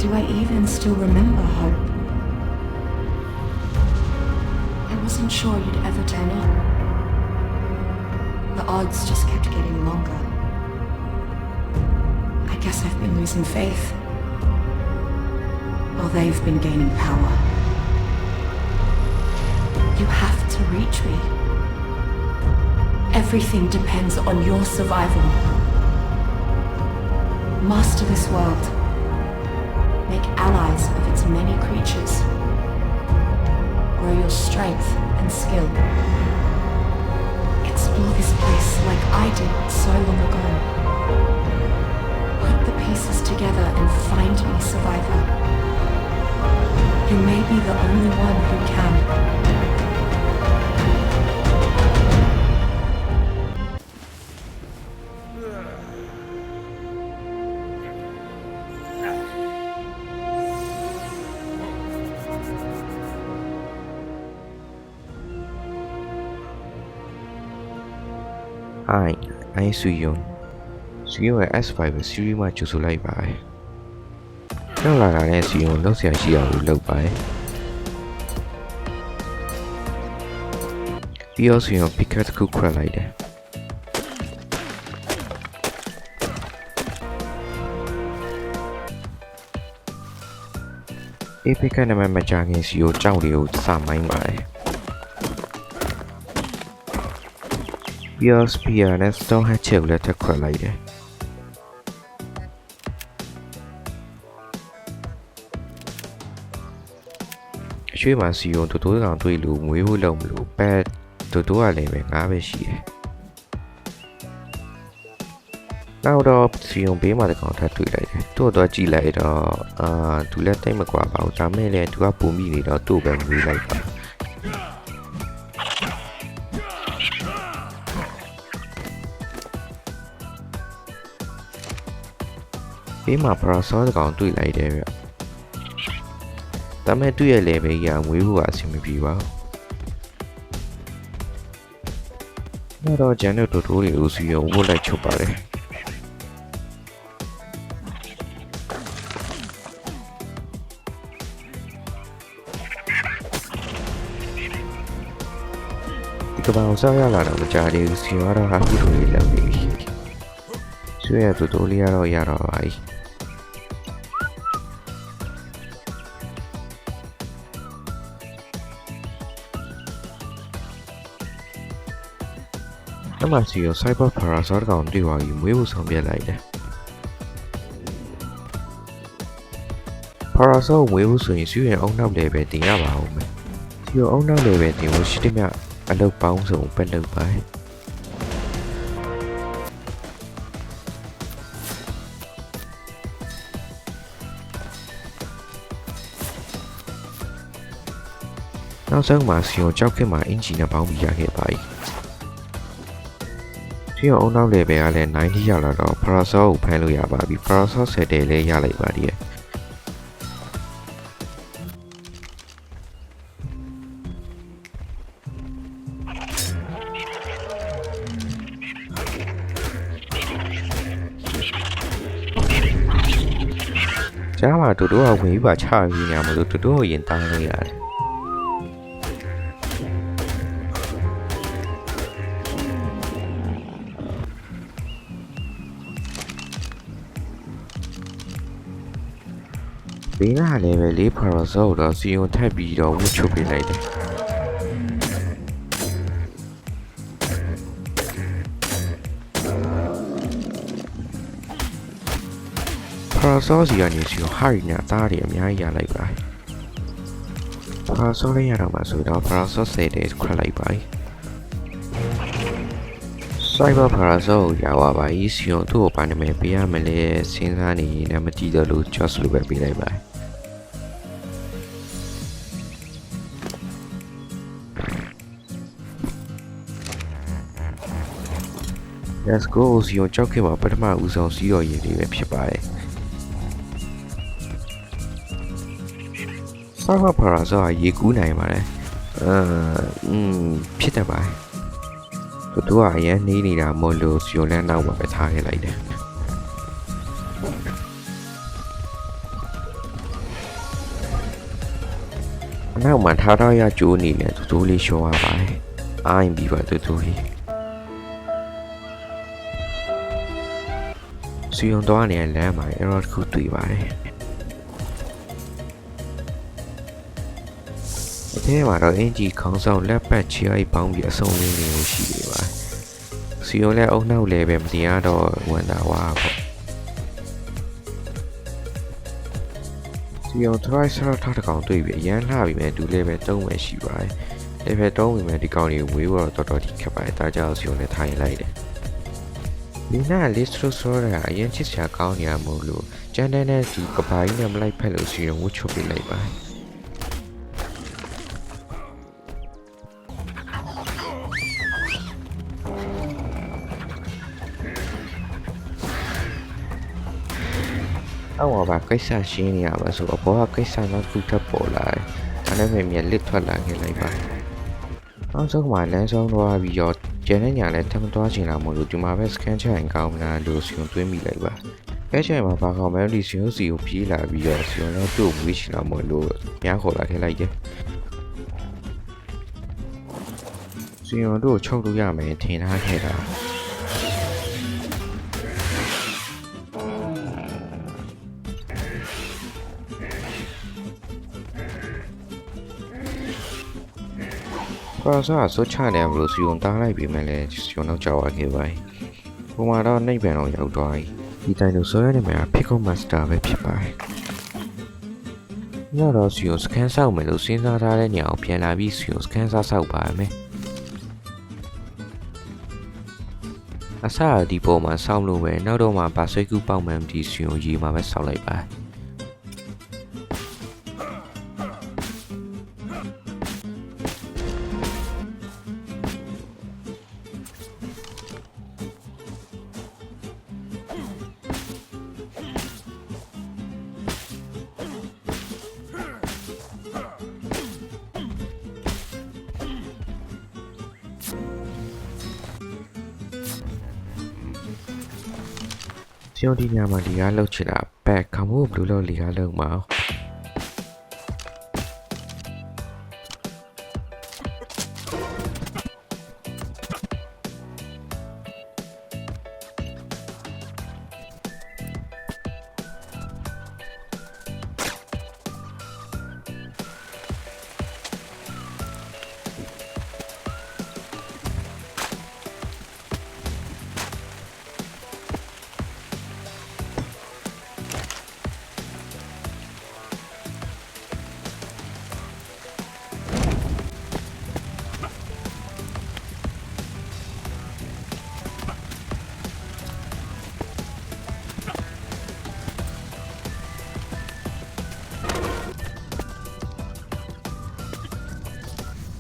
Do I even still remember Hope? I wasn't sure you'd ever turn up. The odds just kept getting longer. I guess I've been losing faith. While they've been gaining power. You have to reach me. Everything depends on your survival. Master this world. Make allies of its many creatures. Grow your strength and skill. Explore this place like I did so long ago. Put the pieces together and find me, survivor. You may be the only one who can. Hi, I'm Suyun. Suyun ရဲ့ S5 series မှာကြိုဆိုလိုက်ပါတယ်။နောက်လာတာနဲ့ Suyun လောက်ဆရာရှိအောင်လုပ်ပါတယ်။ပြီးတော့ Suyun picker တစ်ခုခွဲလိုက်တယ်။ A picker နံပါတ်မကြခင် Suyun ကြောက်တွေကိုစမိုင်းပါတယ်။ Your spear နဲ့ stone hatchet ကိုလည်းထပ်ခွက်လိုက်တယ်အရွှေ့မှာစီယုံတိုးကောင်တွေ့လို့မွေးဖို့လုံးမလို့ပဲတိုးကလည်းပဲငါးပဲရှိတယ်နောက်တော့စီယုံဘေးမှာတကောင်ထပ်တွေ့လိုက်တယ်တို့တော့ကြည့်လိုက်တော့သူလည်းတိတ်မကွာပါဘူးဒါမဲ့လည်းသူကပုံမိနေတော့တို့ပဲမွေးလိုက်ပါဘေးမှာ parasol တကောင်တွေ့လိုက်တယ်ဗျဒါမဲ့တွေ့ရလေပဲကြီးကမွေးဖို့အဆင်မပြေပါဘူးတော့ဂျန်တို့တိုးတွေကိုစီယုံဝတ်လိုက်ချုပ်ပါတယ်ဒီကဘာကိုစောက်ရလာတော့မကြသေးဘူးစီယုံကတော့ဟာခုတွေလောက်နေပြီဆွေရတိုးလေးရတော့ရတော့ပါပြီအမစီရော cyber parasol ကောင်တွေ့ပါပြီးမွေးဖို့ဆောင်ပြလိုက်တယ် parasol မွေးဖို့ဆိုရင်စီရောအုံနောက်လည်းပဲတင်ရပါဦးမယ်စီရောအုံနောက်လည်းပဲတင်လို့ရှိတဲ့မြအလုပ်ပေါင်းစုံပဲလုပ်ပါနောက်ဆုံးမှာစီရောကြောက်ခင်မှာအင်ဂျင်နဲ့ပေါင်းပြီးရခဲ့ပါပြီဒီအောင်နောက်လေပဲကလည်း90ရောက်လာတော့ parasol ကိုဖမ်းလို့ရပါပြီ parasol ဆက်တယ်လည်းရလိုက်ပါသေးတယ်ကြားမှာတူတူကဝင်ပြီးပါချပြီးညာမလို့တူတူကိုရင်တိုင်းလို့ရတယ်ဘေးကလည်းပဲလေး parasol တော့စီယုံထပ်ပြီးတော့ဝှချုပ်ပေးလိုက်တယ် parasol စီကနေစီယုံဟာရီနာသားတွေအများကြီးရလိုက်ပါ parasol လေးရတော့မှဆိုတော့ parasol 10တဲ့ခွက်လိုက်ပါ cyber parasol ကိုရပါပါစီယုံသူ့ကိုဘာနာမည်ပေးရမလဲစဉ်းစားနေရင်လည်းမကြည့်တော့လို့ just လို့ပဲပေးလိုက်ပါLet's go စီယုံကြောက်ခဲ့မှာပထမဦးဆုံးစီးတော်ရည်လေးပဲဖြစ်ပါတယ် Cyber parasol ကရေကူးနိုင်ပါတယ်ဖြစ်တတ်ပါတယ်တို့ကအရင်နေနေတာမို့လို့စီယုံလန်းနောက်မှာပဲထားခဲ့လိုက်တယ် အနောက်မှာထားထားရကျိုးနေနဲ့တူလေးရှောရပါတယ်အိုင်းပြီးပါတူကြီးစီယုံတော့နေလမ်းမှာ error တစ်ခုတွေ့ပါတယ်အထဲမှာတော့အင်ဂျီခေါင်းဆောင်လက်ပတ်ချီအိုက်ပေါင်းပြီးအစုံလေးတွေကိုရှိနေပါတယ်စီယုံလည်းအုံနောက်လည်းပဲမတရားတော့ဝန်တာဝါပေါ့စီယုံ try ဆရာထားတဲ့ကောင်တွေ့ပြီးအရန်လှပြီးမဲ့တူလည်းပဲတုံးပဲရှိပါတယ်level 3ဝင်မဲ့ဒီကောင်တွေကိုဝေးတော့တော်တော်ထိခက်ပါတယ်ဒါကြောင့်စီယုံလည်းထိုင်လိုက်တယ်ဒီနား list ဆိုရတာအရင်ချစ်စရာကောင်းနေရမို့လို့ကျန်တဲ့ဒီကပိုင်းနဲ့မလိုက်ဖက်လို့စီယုံဝှချုပ်ပြလိုက်ပါတယ်အော်ဘာကိစ္စရှင်းနေရပါဆိုအပေါ်ကကိစ္စနောက်ခုထပ်ပေါ်လာတယ်။ဒါနဲ့ပဲမြက်လစ်ထွက်လာခဲ့လိုက်ပါ။နောက်ဆုံးမှလမ်းဆုံးသွားပြီးတော့ကျန်တဲ့ညာလည်းထပ်မသွားချင်လာမို့လို့ဒီမှာပဲ scan ချရင်ကောင်းမလားလို့စီုံသွင်းမိလိုက်ပါ။အဲချိန်မှာဘာကောင်မဲဒီစီုံစီကိုပြေးလာပြီးတော့စီုံလည်းတို့မွေးချင်လာမို့လို့ညာခေါ်လာခဲ့လိုက်တယ်။စီုံတို့ချုပ်လို့ရမယ်ထင်ထားခဲ့တာ။ဘာသာဆိုချတယ်ဘလို့စီုံတားလိုက်ပြီမဲ့လဲစီုံတော့ကြောက်ရခဲ့ပါ ။ပုံမှာတော့နှိပ်ပံတော့ရောက်သွားပြီ။ဒီတိုင်းလို့ဆိုရတဲ့မှာဖြစ်ကုန်မစတာပဲဖြစ်ပါတယ်။ညတော့စီုံစကန်ဆောက်မယ်လို့စဉ်းစားထားတဲ့ညအောင်ပြန်လာပြီးစီုံစကန်ဆောက်ပါမယ်။အစားဒီပုံမှာဆောက်လို့ပဲနောက်တော့မှပါဆွေးကူပေါက်မှန်ဒီစီုံရေးမှာပဲဆောက်လိုက်ပါ။စီုံဒီညမှာဒီကားလှုပ်ချင်တာဘက်ခမို့ဘလူးလို့ဒီကားလှုပ်မှာ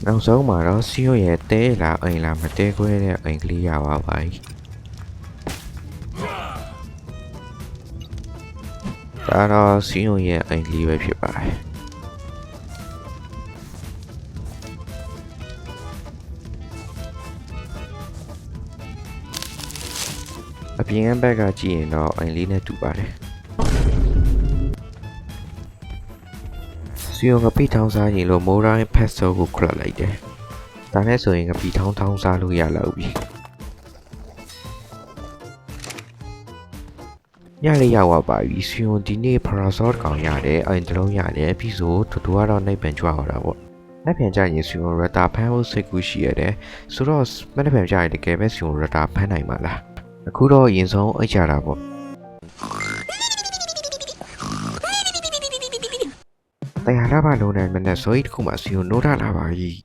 နောက်ဆုံးမှာတော့စီယိုရဲ့တဲလာအိမ်လာမတဲခွဲတဲ့အိမ်ကလေးရပါပါ။ဒါတော့စီယိုရဲ့အိမ်ကလေးပဲဖြစ်ပါတယ်။အပြင်ဘက်ကကြည့်ရင်တော့အိမ်လေးနဲ့တူပါတယ်။စီယုံကပိထောင်းစားရင်လို့မိုးရိုင်းဖက်ဆိုကိုခရလိုက်တယ်။ဒါနဲ့ဆိုရင်ကပိထောင်းစားလို့ရလောက်ပြီ။ညလေးရောက်သွားပါပြီ။စီယုံဒီနေ့ပရာဆော့ကောင်ရတယ်။အိမ်တလုံးရတယ်။ပြီးဆိုတူကတော့နှိပ်ပန်ကြွားတော့တာပေါ့။နှိပ်ပန်ကြရင်စီယုံရတာဖမ်းဖို့စိတ်ကူးရှိရတယ်။ဆိုတော့မနှိပ်ပန်ကြရင်တကယ်ပဲစီယုံရတာဖမ်းနိုင်မှာလား။အခုတော့ရင်ဆုံးအိတ်ကြတာပေါ့။တရားလာပါလုံးနဲ့မနဲ့ဆိုရင်တခုမှစီယုံနိုးထလာပါကြီး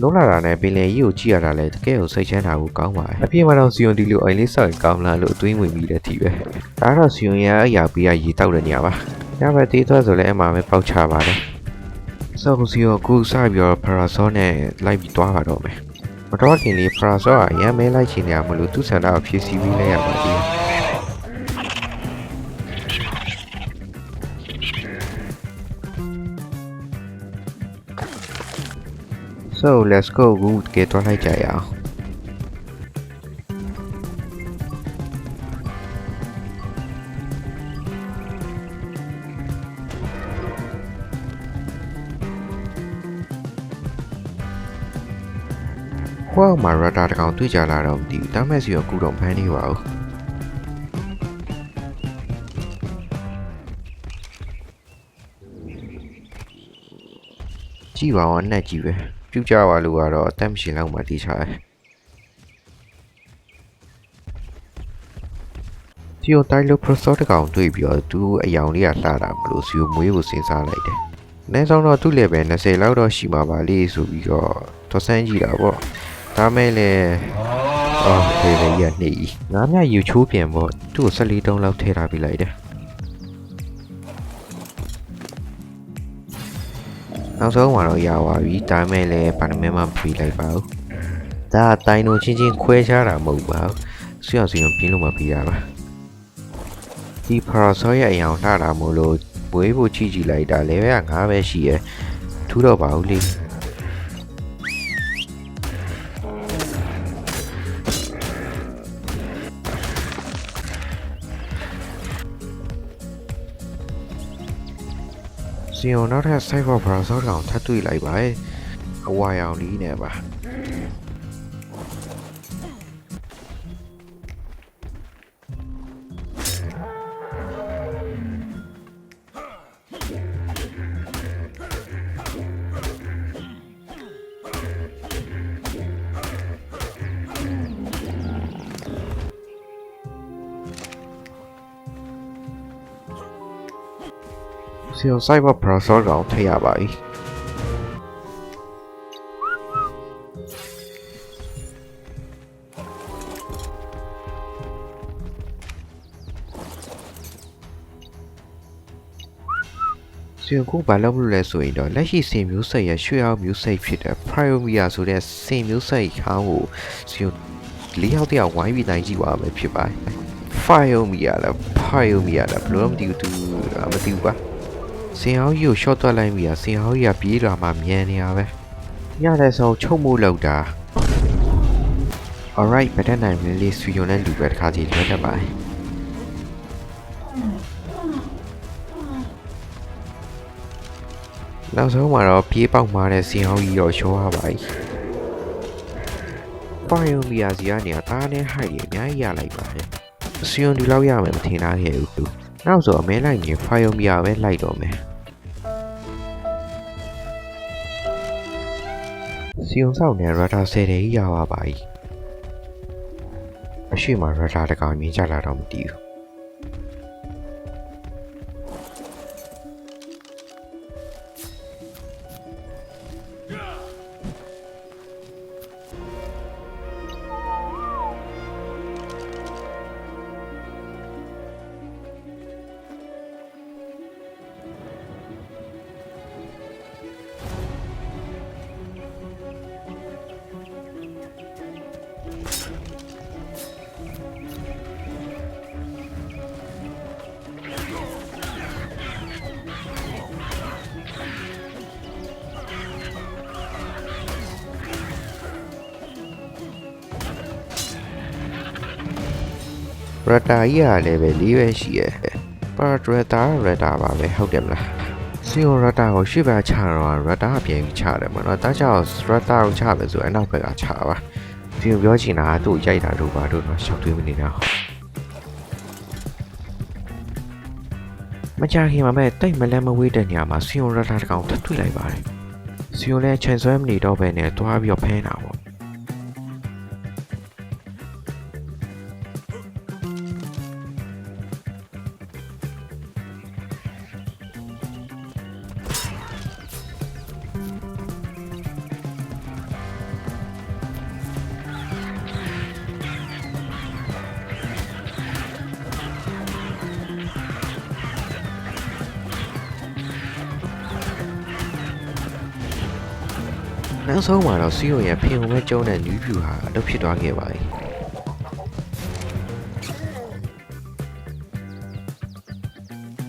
နိုးလာတာနဲ့ပင်လယ်ကြီးကိုကြည့်ရတာလဲတကယ်ကိုစိတ်ချမ်းသာဖို့ကောင်းပါတယ်အပြင်မှာတော့စီယုံဒီလိုအိမ်လေးဆောက်ရင်ကောင်းလားလို့အတွေးဝင်ပြီးတဲ့ထီပဲဒါတော့စီယုံရဲ့အရာပေးရရေတောက်တဲ့နေရာပါညဘက်သေးသွားဆိုလဲအမှပဲပေါက်ချပါတယ်ဆောက်စီယုံအခုစပြီးတော့ပရာဆောနဲ့လိုက်ပြီးသွားပါတော့မယ်မတော်ခင်လေးပရာဆောကအရန်မဲလိုက်ချင်နေရမလို့သူ့ဆန္ဒကိုဖြည့်ဆည်းပြီးလဲရပါသေးတယ်So let's go ကိုတကယ်တော့လိုက်ကြရအောင် ဟိုမှာရတာတကောင်တွေ့ကြလာတော့မသိဘူးဒါမဲ့စီရောကူတော့ဖမ်းနေပါဦးကြည့်ပါဦးအနက်ကြီးပဲပြုတ်ကြပါလို့ကတော့အသက်မရှိလောက်မှတီးချတယ်စီယိုတိုင်းလို့ processor တကောင်တွေ့ပြီးတော့သူအယောင်လေးကလှတာမလို့စီယိုမွေးကိုစဉ်းစားလိုက်တယ်။နဲဆောင်တော့သူ့ level 20လောက်တော့ရှိမှာပါလေဆိုပြီးတော့တော်ဆန်းကြည့်တာပေါ့။ဒါမဲ့လည်းအော်ဖေဖေကြီးကနေငါးမြယူချိုးပြန်ပေါ့သူ့ကို14တုံးလောက်ထည့်ထားပြလိုက်တယ်။နောက်ဆုံးမှာတော့ရပါပြီ။ဒါမဲ့လည်းဘာမှမပြေးလိုက်ပါဘူး။ဒါအတိုင်းတို့ချင်းချင်းခွဲခြားတာမဟုတ်ပါဘူး။ဆွေအောင်စီရင်ပြင်းလို့မပြေးရပါ။ဒီ parasol ရဲ့အယောင်လှတာမို့လို့မွေးဖို့ကြည့်ကြည့်လိုက်တာလည်းပဲ5ပဲရှိရထူးတော့ပါဘူးလေစီယိုနောက်ထပ် cyber parasol ကောင်ထပ်တွေ့လိုက်ပါရဲ့အဝါရောင်လေးနဲ့ပါစီယို cyber parasol ကောင်ထည့်ရပါပြီစီယိုကိုဘာလုပ်လို့လဲဆိုရင်တော့လက်ရှိစင်မျိုးစိတ်ရဲ့ရွှေအောင်မျိုးစိတ်ဖြစ်တဲ့ Priomia ဆိုတဲ့စင်မျိုးစိတ်ခေါင်းကိုစီယို၄ယောက်တယောက်ဝိုင်းပြီးတိုင်းကြည့်ပါမယ်ဖြစ်ပါတယ် Priomia လား Priomia လားဘယ်လိုမှမသိဘူးပါစင်အောင်ကြီးကို short သွားလိုက်ပြီစင်အောင်ကြီးကပြေးလာမှမြန်နေရပဲညတဲ့ဆုံးချုပ်မို့လောက်တာ alright ဗတဲ့နိုင်လေးဆွေယုံနဲ့လူပဲတစ်ခါကြီးလွတ်တတ်ပါတယ်နောက်ဆုံးမှာတော့ပြေးပေါက်မှာတဲ့စင်အောင်ကြီးတော့ရှောရပါပြီပါယိုမီယာစီကနေတားနဲ့ဟိုက်ရအများကြီးရလိုက်ပါတယ်စင်အောင်ဒီလောက်ရမယ်မထင်တာခဲ့ဘူးနောက်ဆိုအမဲလိုက်ရင်ဖိုင်ယိုမီယာပဲလိုက်တော့မယ်စီယုံဆောက်နဲ့ရတာ10တဲ့ကြီးရပါပါ යි အရှိမရတာတကောင်မြင်ကြလာတော့မတည်ဘူးရတာကြီးကလည်းပဲ၄ပဲရှိရဲ့ပါဒရတာရတာပါပဲဟုတ်တယ်မလားစီယိုရတာကိုရှေ့ဘက်ချတော့ရတာပြန်ပြီးချတယ်မနော်တားကြောက်ရတာကိုချမယ်ဆိုအနောက်ဘက်ကချပါစီယိုပြောချင်တာကသူ့ရိုက်တာတို့ပါတို့တော့ရှောက်သွေးမနေတာမကြခင်မှာပဲတိတ်မလဲမဝေးတဲ့နေရာမှာစီယိုရတာတကောင်ထပ်တွေ့လိုက်ပါတယ်စီယိုလည်းချန်ဆွဲမနေတော့ပဲနဲ့တွားပြီးတော့ဖမ်းတာပေါ့နောက်ဆုံးမှာတော့စီယိုရဲ့ဖင်ုံမဲ့ကျုံးတဲ့နျူးဖြူဟာအလုပ်ဖြစ်သွားခဲ့ပါပြီ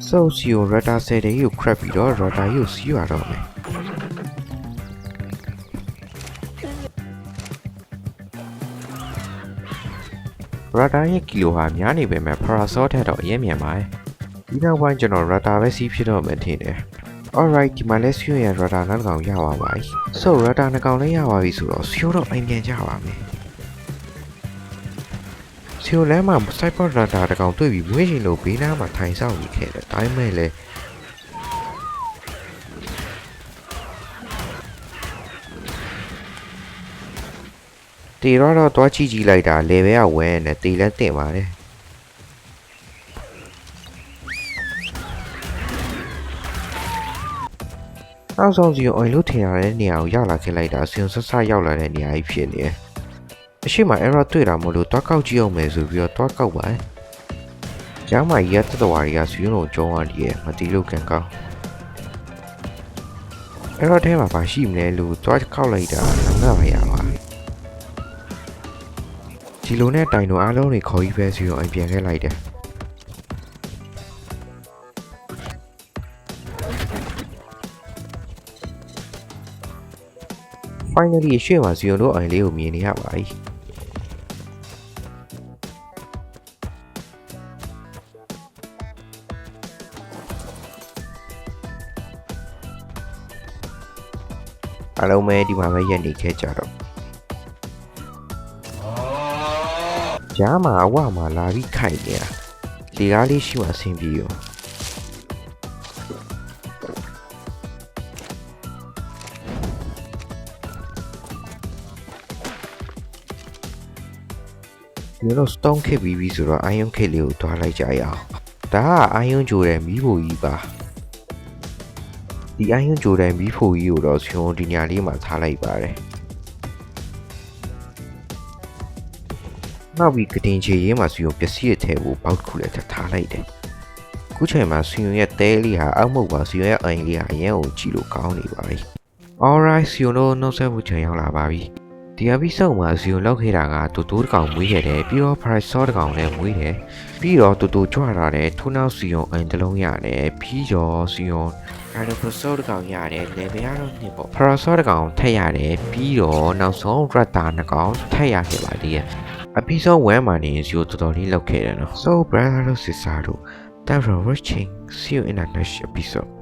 ဆိုစီယိုရတာဆယ်တဲ့ကို crap ပြီးတော့ရတာကိုစီးရတော့မယ်ရတာရဲ့ကီလိုဟာများနေပေမဲ့ parasol ထက်တော့အရင်မြန်ပါတယ်ဒီနောက်ပိုင်းကျွန်တော်ရတာပဲစီးဖြစ်တော့မယ်ထင်တယ် Alright ဒီမှာလဲစီယိုရဲ့ radar နောက်ကောင်ရပါပါ။ So radar နှစ်ကောင်လည်းရပါပြီဆိုတော့စီယိုတော့အိမ်ပြန်ကြပါမယ်။စီယိုလမ်းမှာ cyber radar တစ်ကောင်တွေ့ပြီးမွေးရှင်လို့ဘေးနားမှာထိုင်ဆောင်နေခဲ့တယ်။ဒါပေမဲ့လည်းတေတော့တွားကြည့်လိုက်တာလေဘဲကဝဲနဲ့တေလည်းတင်ပါတယ်။နောက်ဆုံးစီကိုအိမ်လို့ထင်ရတဲ့နေရာကိုရောက်လာခဲ့လိုက်တာစီယုံဆက်ဆက်ရောက်လာတဲ့နေရာကြီးဖြစ်နေတယ်။အရှိမ error တွေ့တာမို့လို့တွားကောက်ကြည့်အောင်မယ်ဆိုပြီးတော့တွားကောက်ပါတယ်။ကျောင်းမှာရက်တတော်ရီကစီယုံကိုကျုံးသွားတယ်မတီးလို့ကန်ကောင်း။ error ထဲမှာဘာရှိမလဲလို့တွားကောက်လိုက်တာငါ့မရပါဘူး။ဒီလိုနဲ့တိုင်တို့အားလုံးတွေခေါ်ပြီးပဲစီယုံအိမ်ပြန်ခဲ့လိုက်တယ်။ Finally ရှေ့မှာစီယုံတို့အိမ်လေးကိုမြင်နေရပါပြီအားလုံးပဲဒီမှာပဲရက်နေခဲ့ကြတော့ကြားမှာအဝမှာလာပြီးခိုက်နေတာလေကားလေးရှိမှအဆင်ပြေရောဒီလို stone ခစ်ပြီးပြီဆိုတော့ iron ခစ်လေးကိုတွားလိုက်ကြရအောင်ဒါက iron ကြိုတဲ့မီးဖိုကြီးပါဒီ iron ကြိုတဲ့မီးဖိုကြီးကိုတော့ရှင်ဒီညာလေးမှာထားလိုက်ပါတယ်နောက်ပြီးကတင်ချေရေးမှာစီယုံပစ္စည်းရဲ့ထဲကိုပေါက်ခုလည်းထားလိုက်တယ်ခုချိန်မှာစီယုံရဲ့တဲလေးဟာအောက်မုတ်ပါစီယုံရဲ့အိမ်လေးဟာအရင်ကိုကြည့်လို့ကောင်းနေပါပြီ Alright စီယုံတို့နှုတ်ဆက်မှုချိန်ရောက်လာပါပြီဒီ episode မှာစီယုံလောက်ခဲ့တာကတူတူတစ်ကောင်မွေးခဲ့တယ်ပြီးတော့ price saw တစ်ကောင်လည်းမွေးတယ်ပြီးတော့တူတူကြွလာတဲ့ထိုးနောက်စီယုံအိမ်တစ်လုံးရတယ်ပြီးတော့စီယုံ Dinosaur တစ်ကောင်ရတယ် level ကတော့နှစ်ပေါ့ Parasaur တစ်ကောင်ထက်ရတယ်ပြီးတော့နောက်ဆုံး Raptor တစ်ကောင်ထက်ရခဲ့ပါသေးတယ် episode 1မှာနေစီယုံတော်တော်လေးလောက်ခဲ့တယ်နော် So brother တို့ sister တို့ thanks for watching see you in the next episode